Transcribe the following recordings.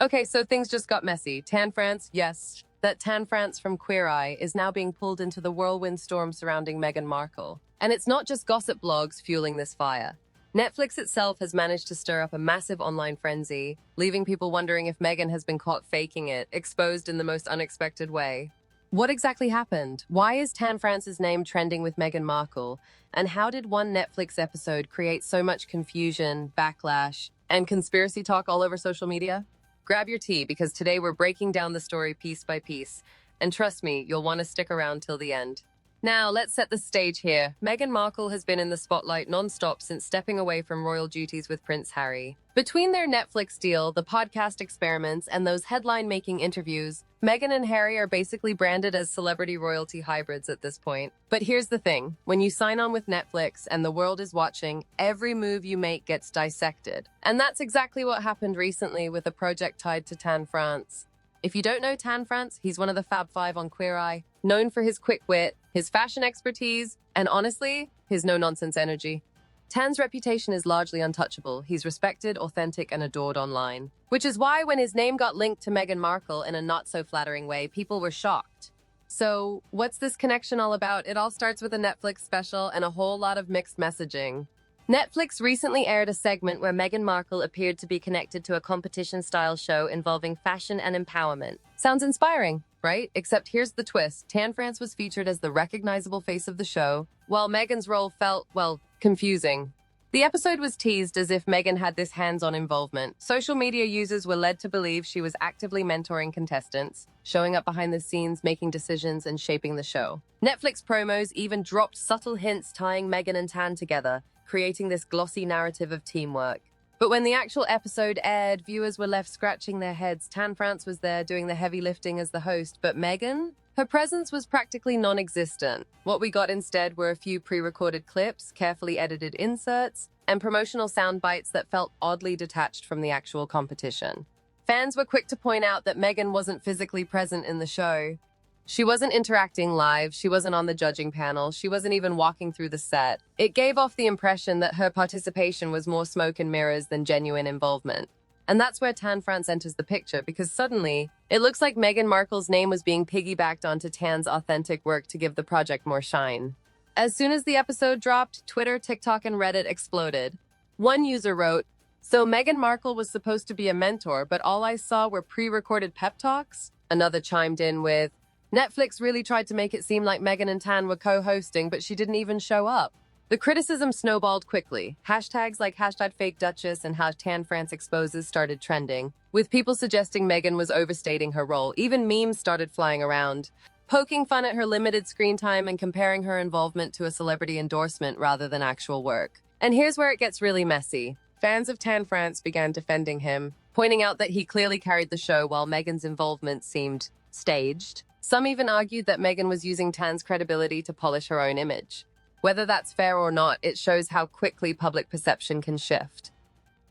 Okay, so things just got messy. Tan France, yes, that Tan France from Queer Eye is now being pulled into the whirlwind storm surrounding Meghan Markle. And it's not just gossip blogs fueling this fire. Netflix itself has managed to stir up a massive online frenzy, leaving people wondering if Meghan has been caught faking it, exposed in the most unexpected way. What exactly happened? Why is Tan France's name trending with Meghan Markle? And how did one Netflix episode create so much confusion, backlash, and conspiracy talk all over social media? Grab your tea because today we're breaking down the story piece by piece. And trust me, you'll want to stick around till the end. Now, let's set the stage here. Meghan Markle has been in the spotlight non-stop since stepping away from royal duties with Prince Harry. Between their Netflix deal, the podcast experiments, and those headline-making interviews, Meghan and Harry are basically branded as celebrity royalty hybrids at this point. But here's the thing. When you sign on with Netflix and the world is watching, every move you make gets dissected. And that's exactly what happened recently with a project tied to Tan France. If you don't know Tan France, he's one of the Fab Five on Queer Eye, known for his quick wit, his fashion expertise, and honestly, his no-nonsense energy. Tan's reputation is largely untouchable. He's respected, authentic, and adored online. Which is why when his name got linked to Meghan Markle in a not-so-flattering way, people were shocked. So, what's this connection all about? It all starts with a Netflix special and a whole lot of mixed messaging. Netflix recently aired a segment where Meghan Markle appeared to be connected to a competition-style show involving fashion and empowerment. Sounds inspiring, right? Except here's the twist. Tan France was featured as the recognizable face of the show, while Meghan's role felt, well, confusing. The episode was teased as if Meghan had this hands-on involvement. Social media users were led to believe she was actively mentoring contestants, showing up behind the scenes, making decisions, and shaping the show. Netflix promos even dropped subtle hints tying Meghan and Tan together, creating this glossy narrative of teamwork. But when the actual episode aired, viewers were left scratching their heads. Tan France was there doing the heavy lifting as the host, but Meghan? Her presence was practically non-existent. What we got instead were a few pre-recorded clips, carefully edited inserts, and promotional sound bites that felt oddly detached from the actual competition. Fans were quick to point out that Meghan wasn't physically present in the show. She wasn't interacting live, she wasn't on the judging panel, she wasn't even walking through the set. It gave off the impression that her participation was more smoke and mirrors than genuine involvement. And that's where Tan France enters the picture, because suddenly, it looks like Meghan Markle's name was being piggybacked onto Tan's authentic work to give the project more shine. As soon as the episode dropped, Twitter, TikTok, and Reddit exploded. One user wrote, "So Meghan Markle was supposed to be a mentor, but all I saw were pre-recorded pep talks?" Another chimed in with, "Netflix really tried to make it seem like Meghan and Tan were co-hosting, but she didn't even show up." The criticism snowballed quickly. Hashtags like #FakeDuchess and #TanFranceExposes started trending, with people suggesting Meghan was overstating her role. Even memes started flying around, poking fun at her limited screen time and comparing her involvement to a celebrity endorsement rather than actual work. And here's where it gets really messy. Fans of Tan France began defending him, pointing out that he clearly carried the show while Meghan's involvement seemed staged. Some even argued that Meghan was using Tan's credibility to polish her own image. Whether that's fair or not, it shows how quickly public perception can shift.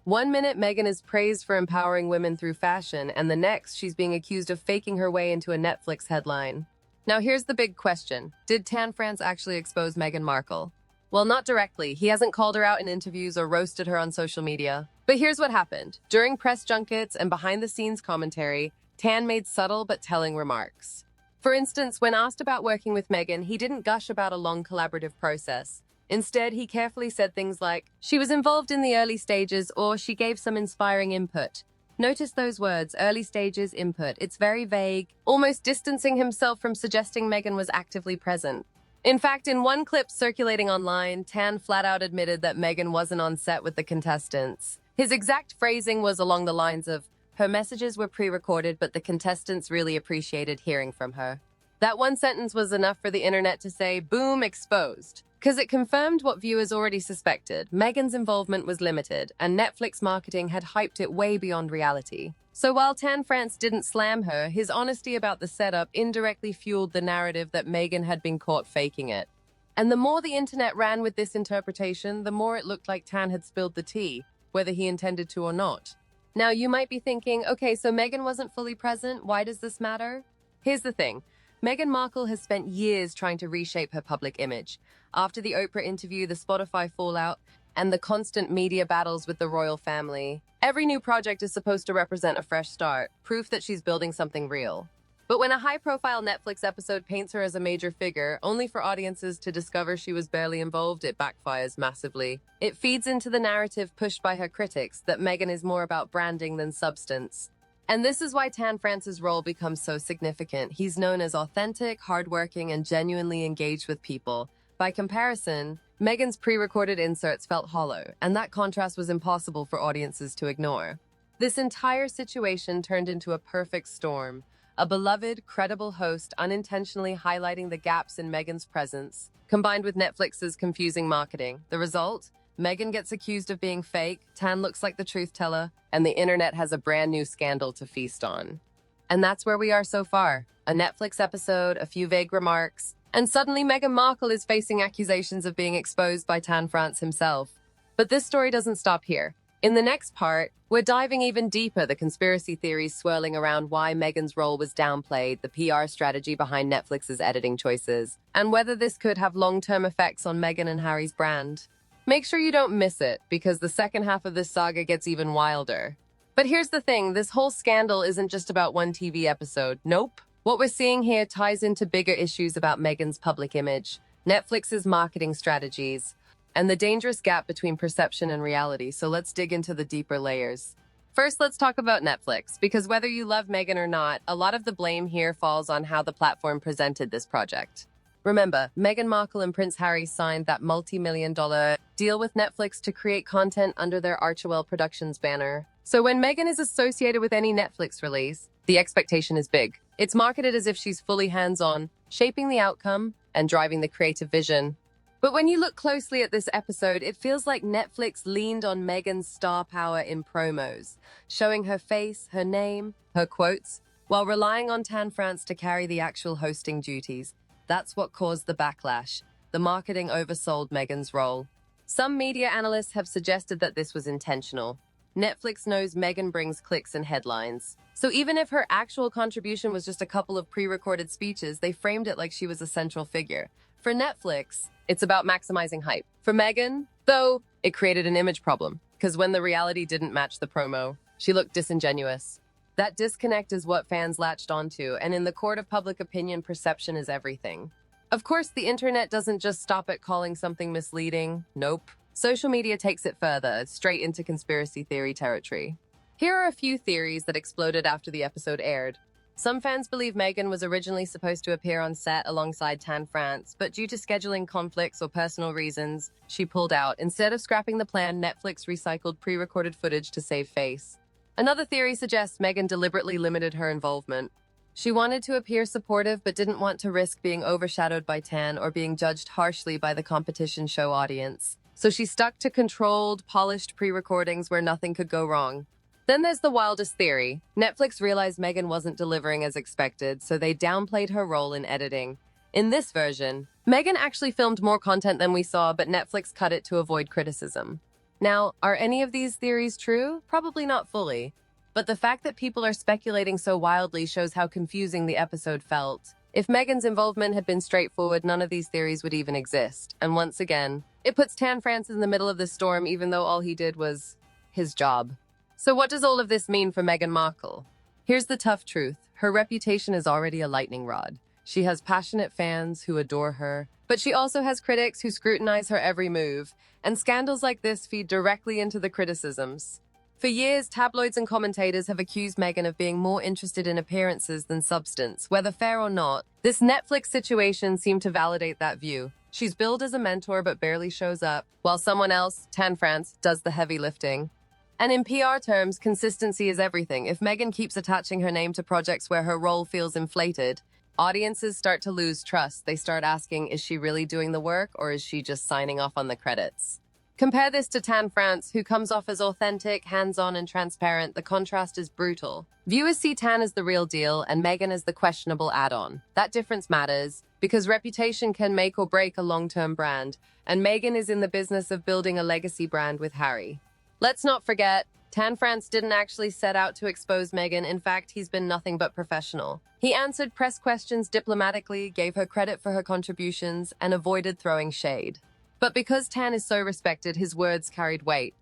One minute, Meghan is praised for empowering women through fashion, and the next, she's being accused of faking her way into a Netflix headline. Now here's the big question. Did Tan France actually expose Meghan Markle? Well, not directly. He hasn't called her out in interviews or roasted her on social media. But here's what happened. During press junkets and behind-the-scenes commentary, Tan made subtle but telling remarks. For instance, when asked about working with Meghan, he didn't gush about a long collaborative process. Instead, he carefully said things like, "She was involved in the early stages," or "She gave some inspiring input." Notice those words, early stages, input. It's very vague, almost distancing himself from suggesting Meghan was actively present. In fact, in one clip circulating online, Tan flat out admitted that Meghan wasn't on set with the contestants. His exact phrasing was along the lines of, "Her messages were pre-recorded, but the contestants really appreciated hearing from her." That one sentence was enough for the internet to say, boom, exposed. Because it confirmed what viewers already suspected. Meghan's involvement was limited, and Netflix marketing had hyped it way beyond reality. So while Tan France didn't slam her, his honesty about the setup indirectly fueled the narrative that Meghan had been caught faking it. And the more the internet ran with this interpretation, the more it looked like Tan had spilled the tea, whether he intended to or not. Now, you might be thinking, okay, so Meghan wasn't fully present. Why does this matter? Here's the thing. Meghan Markle has spent years trying to reshape her public image. After the Oprah interview, the Spotify fallout, and the constant media battles with the royal family. Every new project is supposed to represent a fresh start, proof that she's building something real. But when a high-profile Netflix episode paints her as a major figure, only for audiences to discover she was barely involved, it backfires massively. It feeds into the narrative pushed by her critics that Meghan is more about branding than substance. And this is why Tan France's role becomes so significant. He's known as authentic, hardworking, and genuinely engaged with people. By comparison, Meghan's pre-recorded inserts felt hollow, and that contrast was impossible for audiences to ignore. This entire situation turned into a perfect storm. A beloved, credible host unintentionally highlighting the gaps in Meghan's presence, combined with Netflix's confusing marketing. The result? Meghan gets accused of being fake, Tan looks like the truth teller, and the internet has a brand new scandal to feast on. And that's where we are so far. A Netflix episode, a few vague remarks, and suddenly Meghan Markle is facing accusations of being exposed by Tan France himself. But this story doesn't stop here. In the next part, we're diving even deeper, the conspiracy theories swirling around why Meghan's role was downplayed, the PR strategy behind Netflix's editing choices, and whether this could have long-term effects on Meghan and Harry's brand. Make sure you don't miss it, because the second half of this saga gets even wilder. But here's the thing, this whole scandal isn't just about one TV episode. Nope. What we're seeing here ties into bigger issues about Meghan's public image, Netflix's marketing strategies, and the dangerous gap between perception and reality. So let's dig into the deeper layers. First, let's talk about Netflix, because whether you love Meghan or not, a lot of the blame here falls on how the platform presented this project. Remember, Meghan Markle and Prince Harry signed that multi-million-dollar deal with Netflix to create content under their Archewell Productions banner. So when Meghan is associated with any Netflix release, the expectation is big. It's marketed as if she's fully hands-on, shaping the outcome and driving the creative vision. But when you look closely at this episode, it feels like Netflix leaned on Meghan's star power in promos, showing her face, her name, her quotes, while relying on Tan France to carry the actual hosting duties. That's what caused the backlash. The marketing oversold Meghan's role. Some media analysts have suggested that this was intentional. Netflix knows Meghan brings clicks and headlines. So even if her actual contribution was just a couple of pre-recorded speeches, they framed it like she was a central figure. For Netflix, it's about maximizing hype. For Meghan, though, it created an image problem, because when the reality didn't match the promo, she looked disingenuous. That disconnect is what fans latched onto, and in the court of public opinion, perception is everything. Of course, the internet doesn't just stop at calling something misleading. Nope. Social media takes it further, straight into conspiracy theory territory. Here are a few theories that exploded after the episode aired. Some fans believe Meghan was originally supposed to appear on set alongside Tan France, but due to scheduling conflicts or personal reasons, she pulled out. Instead of scrapping the plan, Netflix recycled pre-recorded footage to save face. Another theory suggests Meghan deliberately limited her involvement. She wanted to appear supportive but didn't want to risk being overshadowed by Tan or being judged harshly by the competition show audience. So she stuck to controlled, polished pre-recordings where nothing could go wrong. Then there's the wildest theory. Netflix realized Meghan wasn't delivering as expected, so they downplayed her role in editing. In this version, Meghan actually filmed more content than we saw, but Netflix cut it to avoid criticism. Now, are any of these theories true? Probably not fully. But the fact that people are speculating so wildly shows how confusing the episode felt. If Meghan's involvement had been straightforward, none of these theories would even exist. And once again, it puts Tan France in the middle of the storm, even though all he did was his job. So what does all of this mean for Meghan Markle? Here's the tough truth. Her reputation is already a lightning rod. She has passionate fans who adore her, but she also has critics who scrutinize her every move, and scandals like this feed directly into the criticisms. For years, tabloids and commentators have accused Meghan of being more interested in appearances than substance. Whether fair or not, this Netflix situation seemed to validate that view. She's billed as a mentor but barely shows up, while someone else, Tan France, does the heavy lifting. And in PR terms, consistency is everything. If Meghan keeps attaching her name to projects where her role feels inflated, audiences start to lose trust. They start asking, is she really doing the work or is she just signing off on the credits? Compare this to Tan France, who comes off as authentic, hands-on, and transparent. The contrast is brutal. Viewers see Tan as the real deal and Meghan as the questionable add-on. That difference matters because reputation can make or break a long-term brand, and Meghan is in the business of building a legacy brand with Harry. Let's not forget, Tan France didn't actually set out to expose Meghan. In fact, he's been nothing but professional. He answered press questions diplomatically, gave her credit for her contributions, and avoided throwing shade. But because Tan is so respected, his words carried weight.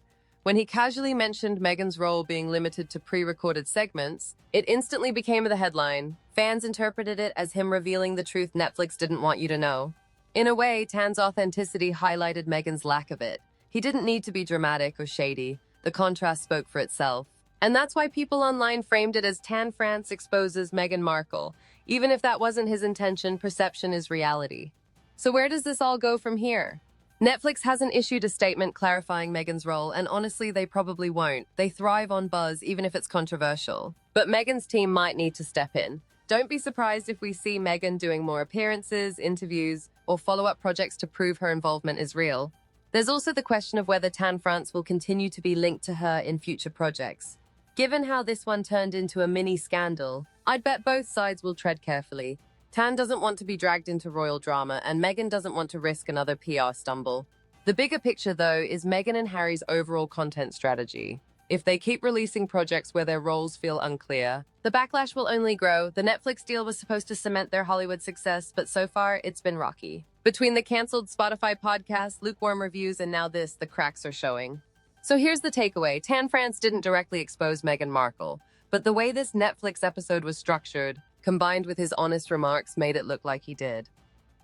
When he casually mentioned Meghan's role being limited to pre-recorded segments, it instantly became the headline. Fans interpreted it as him revealing the truth Netflix didn't want you to know. In a way, Tan's authenticity highlighted Meghan's lack of it. He didn't need to be dramatic or shady. The contrast spoke for itself. And that's why people online framed it as Tan France exposes Meghan Markle. Even if that wasn't his intention, perception is reality. So where does this all go from here? Netflix hasn't issued a statement clarifying Meghan's role, and honestly, they probably won't. They thrive on buzz, even if it's controversial. But Meghan's team might need to step in. Don't be surprised if we see Meghan doing more appearances, interviews, or follow-up projects to prove her involvement is real. There's also the question of whether Tan France will continue to be linked to her in future projects. Given how this one turned into a mini scandal, I'd bet both sides will tread carefully. Tan doesn't want to be dragged into royal drama, and Meghan doesn't want to risk another PR stumble. The bigger picture, though, is Meghan and Harry's overall content strategy. If they keep releasing projects where their roles feel unclear, the backlash will only grow. The Netflix deal was supposed to cement their Hollywood success, but so far, it's been rocky. Between the canceled Spotify podcast, lukewarm reviews, and now this, the cracks are showing. So here's the takeaway. Tan France didn't directly expose Meghan Markle, but the way this Netflix episode was structured, combined with his honest remarks, made it look like he did.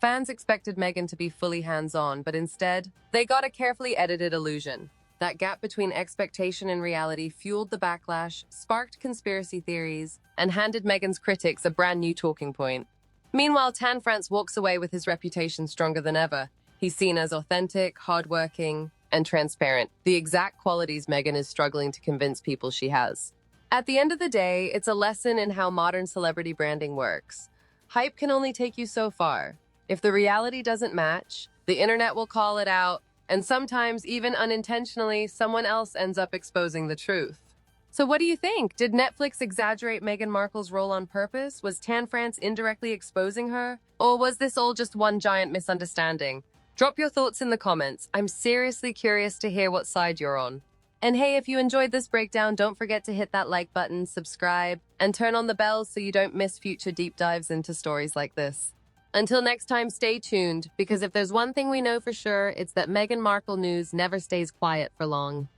Fans expected Meghan to be fully hands-on, but instead, they got a carefully edited illusion. That gap between expectation and reality fueled the backlash, sparked conspiracy theories, and handed Meghan's critics a brand new talking point. Meanwhile, Tan France walks away with his reputation stronger than ever. He's seen as authentic, hardworking, and transparent, the exact qualities Meghan is struggling to convince people she has. At the end of the day, it's a lesson in how modern celebrity branding works. Hype can only take you so far. If the reality doesn't match, the internet will call it out, and sometimes, even unintentionally, someone else ends up exposing the truth. So what do you think? Did Netflix exaggerate Meghan Markle's role on purpose? Was Tan France indirectly exposing her? Or was this all just one giant misunderstanding? Drop your thoughts in the comments. I'm seriously curious to hear what side you're on. And hey, if you enjoyed this breakdown, don't forget to hit that like button, subscribe, and turn on the bell so you don't miss future deep dives into stories like this. Until next time, stay tuned, because if there's one thing we know for sure, it's that Meghan Markle news never stays quiet for long.